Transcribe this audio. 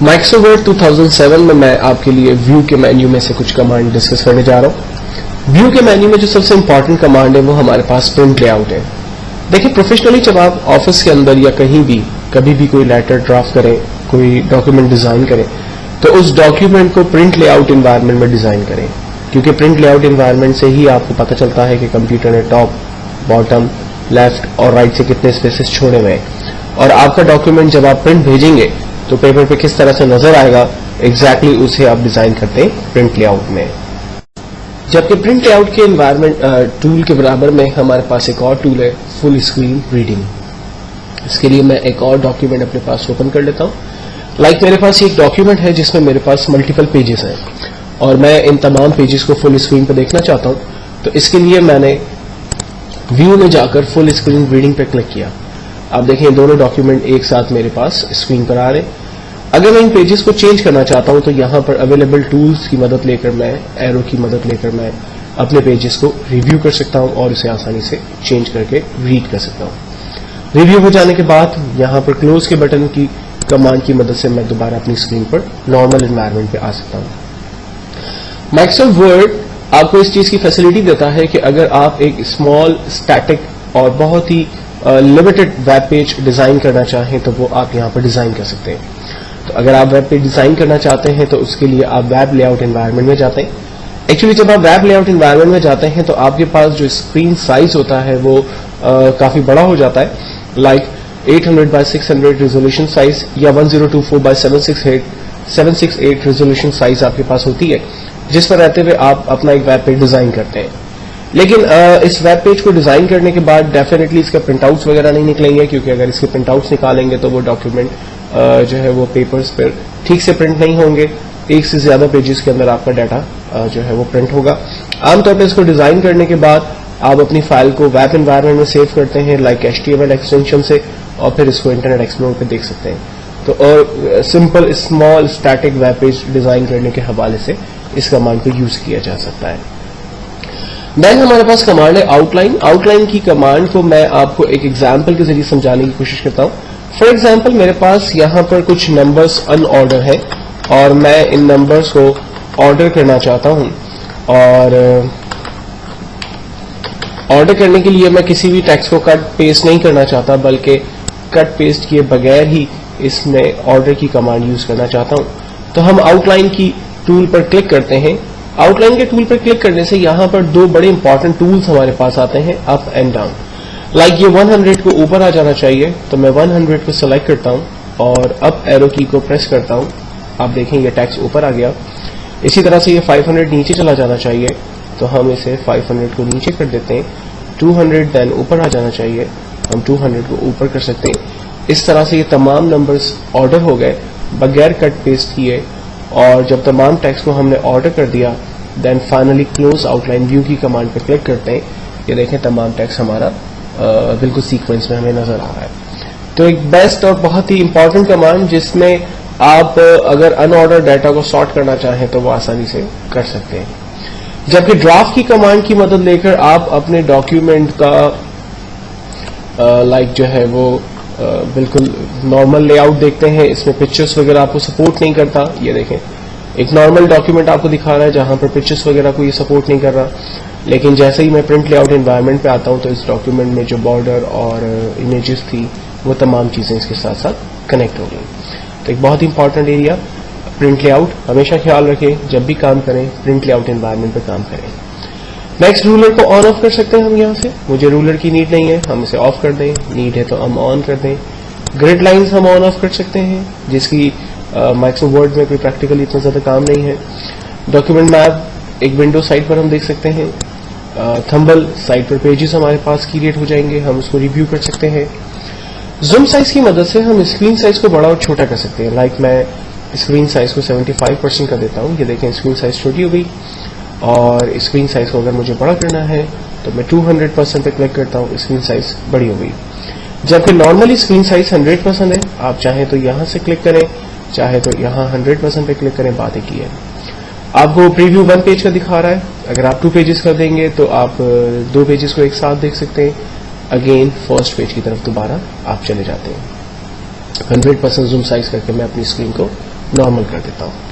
Microsoft word 2007 में मैं आपके लिए व्यू के मेन्यू में से कुछ कमांड डिस्कस करने जा रहा हूं। व्यू के मेन्यू में जो सबसे इंपॉर्टेंट कमांड है वो हमारे पास प्रिंट लेआउट है। देखिए, प्रोफेशनली जब आप ऑफिस के अंदर या कहीं भी कभी भी कोई लेटर ड्राफ्ट करें, कोई डॉक्यूमेंट डिजाइन करें, तो उस डॉक्यूमेंट को प्रिंट लेआउट एनवायरनमेंट में डिजाइन करें, क्योंकि प्रिंट लेआउट एनवायरनमेंट से ही आपको पता चलता है कि कंप्यूटर ने टॉप, बॉटम, लेफ्ट और राइट से कितने स्पेसेस छोड़े हुए हैं, और आपका डॉक्यूमेंट जब आप प्रिंट भेजेंगे तो पेपर पे किस तरह से नजर आएगा, एग्जैक्टली उसे आप डिजाइन करते हैं प्रिंट लेआउट में। जबकि प्रिंट लेआउट के एनवायरनमेंट टूल के बराबर में हमारे पास एक और टूल है, फुल स्क्रीन रीडिंग। इसके लिए मैं एक और डॉक्यूमेंट अपने पास ओपन कर लेता हूं। लाइक मेरे पास एक डॉक्यूमेंट है जिसमें मेरे पास मल्टीपल पेजेस हैं और मैं इन तमाम पेजेस को फुल स्क्रीन पर देखना चाहता हूं। तो इसके लिए मैंने व्यू में जाकर फुल स्क्रीन रीडिंग पे क्लिक किया। आप देखें, दोनों डॉक्यूमेंट एक साथ मेरे पास स्क्रीन पर आ रहे हैं। अगर मैं इन पेजेस को चेंज करना चाहता हूं तो यहां पर अवेलेबल टूल्स की मदद लेकर, मैं एरो की मदद लेकर मैं अपने पेजेस को रिव्यू कर सकता हूं और इसे आसानी से चेंज करके रीड कर सकता हूं। रिव्यू हो जाने के बाद यहां पर क्लोज के बटन की कमांड की मदद से मैं दोबारा अपनी स्क्रीन पर नॉर्मल एनवायरनमेंट पे आ सकता हूं। माइक्रोसॉफ्ट वर्ड आपको इस चीज की फैसिलिटी देता है कि अगर आप एक स्मॉल, स्टैटिक और बहुत ही लिमिटेड वेब पेज डिजाइन करना चाहें तो वो आप यहां पर डिजाइन कर सकते हैं। तो अगर आप वेब पेज डिजाइन करना चाहते हैं तो उसके लिए आप वेब लेआउट एनवायरनमेंट में जाते हैं। एक्चुअली जब आप वेब लेआउट एनवायरनमेंट में जाते हैं तो आपके पास जो स्क्रीन साइज होता है वो काफी बड़ा हो जाता है। लाइक 800 by 600 रेजोल्यूशन साइज या 1024 by 768 रेजोल्यूशन साइज आपके पास होती है, जिस पर रहते हुए आप अपना एक वेब पेज डिजाइन करते हैं। लेकिन इस वेब पेज को डिजाइन करने के बाद डेफिनेटली इसके प्रिंटआउट्स वगैरह नहीं निकलेंगे, क्योंकि अगर इसके प्रिंटआउट्स निकालेंगे तो वो डॉक्यूमेंट जो है वो पेपर्स पर ठीक से प्रिंट नहीं होंगे। एक से ज्यादा पेजेस के अंदर आपका डाटा जो है वो प्रिंट होगा। आमतौर पर इसको डिजाइन करने के बाद आप अपनी फाइल को वेब एनवायरनमेंट में सेव करते हैं, लाइक HTML एक्सटेंशन से, और फिर इसको इंटरनेट एक्सप्लोरर पे देख सकते हैं। तो और simple small static web page design करने के हवाले से इस कमांड को यूज किया जा सकता है। देन हमारे पास कमांड है आउटलाइन। आउटलाइन की कमांड को मैं आपको एक एग्जांपल के जरिए समझाने की कोशिश करता हूं। फॉर एग्जांपल, मेरे पास यहां पर कुछ नंबर्स अनऑर्डर है और मैं इन नंबर्स को ऑर्डर करना चाहता हूं, और ऑर्डर करने के लिए मैं किसी भी टेक्स्ट को कट पेस्ट नहीं करना चाहता, बल्कि कट पेस्ट किए बगैर ही इसमें ऑर्डर की कमांड यूज करना चाहता हूं। तो हम आउटलाइन की टूल पर क्लिक करते हैं। आउटलाइन के टूल पर क्लिक करने से यहां पर दो बड़े इंपॉर्टेंट टूल्स हमारे पास आते हैं, अप एंड डाउन। लाइक ये 100 को ऊपर आ जाना चाहिए, तो मैं 100 को सिलेक्ट करता हूं और अप एरो की को प्रेस करता हूं। आप देखें ये टेक्स्ट ऊपर आ गया। इसी तरह से ये 500 नीचे चला जाना चाहिए, तो हम इसे 500 को नीचे कर देते हैं। 200 देन ऊपर आ जाना चाहिए, हम 200 को ऊपर कर सकते हैं। इस तरह से ये तमाम नंबर्स ऑर्डर हो गए बगैर कट पेस्ट किए, और जब तमाम टेक्स्ट को हमने ऑर्डर कर दिया, then finally close outline view की कमांड पर क्लिक करते हैं। ये देखें तमाम टेक्स्ट हमारा बिल्कुल सीक्वेंस में हमें नजर आ रहा है। तो एक बेस्ट और बहुत ही इंपॉर्टेंट कमांड जिसमें आप अगर अनऑर्डर डाटा को सॉर्ट करना चाहें तो वो आसानी से कर सकते हैं। जबकि ड्राफ्ट की कमांड की मदद लेकर आप अपने डॉक्यूमेंट का लाइक जो है वो बिल्कुल नॉर्मल लेआउट देखते हैं। इसमें पिक्चर्स वगैरह आपको सपोर्ट नहीं करता। ये देखें, एक नॉर्मल डॉक्यूमेंट आपको दिखा रहा है जहां पर पिक्चर्स वगैरह को ये सपोर्ट नहीं कर रहा। लेकिन जैसे ही मैं प्रिंट लेआउट एनवायरनमेंट पे आता हूं तो इस डॉक्यूमेंट में जो बॉर्डर और इमेजेस थी वो तमाम चीजें इसके साथ साथ कनेक्ट हो गई। तो एक बहुत इंपॉर्टेंट एरिया प्रिंट लेआउट, हमेशा ख्याल रखें जब भी काम करें प्रिंट लेआउट एनवायरनमेंट पे काम करें। नेक्स्ट, रूलर को ऑन ऑफ कर सकते हैं हम यहाँ से। मुझे रूलर की नीड नहीं है, हम इसे ऑफ कर दें। नीड है तो हम ऑन कर दें। ग्रिड लाइंस हम ऑन ऑफ कर सकते हैं, जिसकी माइक्रोसॉफ्ट वर्ड में कोई प्रैक्टिकली इतना ज्यादा काम नहीं है। डॉक्यूमेंट मैप एक विंडो साइड पर हम देख सकते हैं। थंबल साइड पर पेजेस हमारे पास क्रिएट हो जाएंगे, हम उसको रिव्यू कर सकते हैं। जूम साइज की मदद से हम स्क्रीन साइज को बड़ा और छोटा कर सकते हैं। लाइक मैं स्क्रीन साइज को 75% कर देता हूं। ये देखें स्क्रीन साइज छोटी हो गई, और स्क्रीन साइज को अगर मुझे बड़ा करना है तो मैं 200% पे क्लिक करता हूं, स्क्रीन साइज बड़ी हो गई। जबकि नॉर्मली स्क्रीन साइज 100% है। आप चाहें तो यहां से क्लिक करें, चाहे तो यहां 100% पे क्लिक करें, बात एक ही है। आपको प्रीव्यू 1 पेज का दिखा रहा है। अगर आप 2 पेजेस कर देंगे तो आप 2 पेजेस को एक साथ देख सकते हैं। अगेन फर्स्ट पेज की तरफ दोबारा आप चले जाते हैं। 100% जूम साइज करके मैं अपनी स्क्रीन को नॉर्मल कर देता हूं।